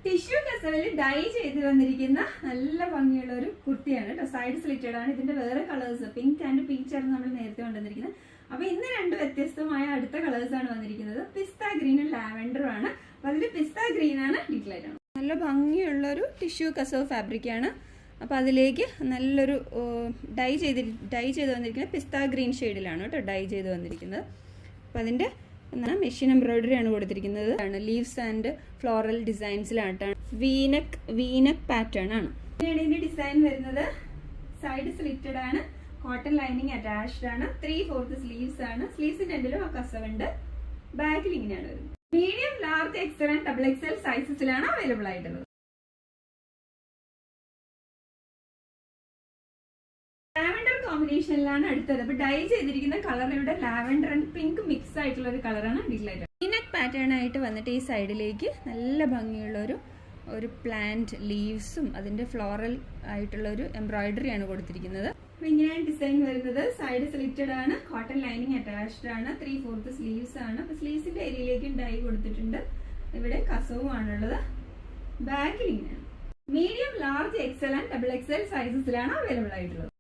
Tissue കസവിൽ dye ചെയ്ത് വന്നിരിക്കുന്ന നല്ല ഭംഗിയുള്ള ഒരു കുർത്തിയാണ് കേട്ടോ. സൈഡ് സ്ലിറ്റഡ് ആണ്. ഇതിന്റെ വേറെ കളേഴ്സ് പിങ്ക് ആൻഡ് പീച്ച് ആണ് നമ്മൾ നേരത്തെ കൊണ്ടുവന്നിരിക്കുന്നത്. അപ്പൊ ഇന്ന് രണ്ട് വ്യത്യസ്തമായ അടുത്ത കളേഴ്സ് ആണ് വന്നിരിക്കുന്നത്. പിസ്ത ഗ്രീനും ലാവൻഡറും ആണ്. അപ്പൊ അതിൽ പിസ്ത ഗ്രീൻ ആണ് ഡീറ്റെയിൽ ആണ്. നല്ല ഭംഗിയുള്ള ഒരു ടിഷ്യൂ കസവ് ഫാബ്രിക് ആണ്. അപ്പൊ അതിലേക്ക് നല്ലൊരു ഡൈ ചെയ്ത് വന്നിരിക്കുന്നത് പിസ്ത ഗ്രീൻ ഷെയ്ഡിലാണ് കേട്ടോ ഡൈ ചെയ്ത് വന്നിരിക്കുന്നത്. അപ്പൊ അതിന്റെ മെഷീൻ എംബ്രോയിഡറി ആണ് കൊടുത്തിരിക്കുന്നത്. ലീവ്സ് ആൻഡ് ഫ്ലോറൽ ഡിസൈൻസിലാണ്. വീനക്ക് പാറ്റേൺ ആണ്. ഇതിന്റെ ഡിസൈൻ വരുന്നത് സൈഡ് സ്ലിറ്റഡ് ആണ്. കോട്ടൺ ലൈനിങ് അറ്റാച്ച്ഡ് ആണ്. 3/4 സ്ലീവ്സ് ആണ്. സ്ലീവ്സിന്റെ എൻഡിലും കസവുണ്ട്. ബാക്കിൽ ഇങ്ങനെയാണ് വരുന്നത്. Medium, large, XL and double XL സൈസസിലാണ് അവൈലബിൾ ആയിട്ടുള്ളത്. ലാവൻഡർ കോമ്പിനേഷനിലാണ് അടുത്തത്. അപ്പൊ ഡൈ ചെയ്തിരിക്കുന്ന കളർ ഇവിടെ ലാവൻഡർ ആൻഡ് പിങ്ക് മിക്സ് ആയിട്ടുള്ള ഒരു കളറാണ് ഡിസ്ലൈറ്റ്. വീനക്ക് പാറ്റേൺ ആയിട്ട് വന്നിട്ട് ഈ സൈഡിലേക്ക് നല്ല ഭംഗിയുള്ള ഒരു പ്ലാന്റ് ലീവ്സും അതിന്റെ ഫ്ലോറൽ ആയിട്ടുള്ള ഒരു എംബ്രോയിഡറി ആണ് കൊടുത്തിരിക്കുന്നത്. അപ്പൊ ഇങ്ങനെയാണ് ഡിസൈൻ വരുന്നത്. സൈഡ് സ്ലിറ്റഡ് ആണ്. കോട്ടൺ ലൈനിങ് അറ്റാച്ച്ഡ് ആണ്. 3/4 സ്ലീവ്സ് ആണ്. അപ്പൊ സ്ലീവ്സിന്റെ ഏരിയയിലേക്കും ഡൈ കൊടുത്തിട്ടുണ്ട്. ഇവിടെ കസവും ആണുള്ളത്. ബാക്കിൽ ഇങ്ങനെയാണ്. Medium, large, XL and double XL സൈസസിലാണ് അവൈലബിൾ ആയിട്ടുള്ളത്.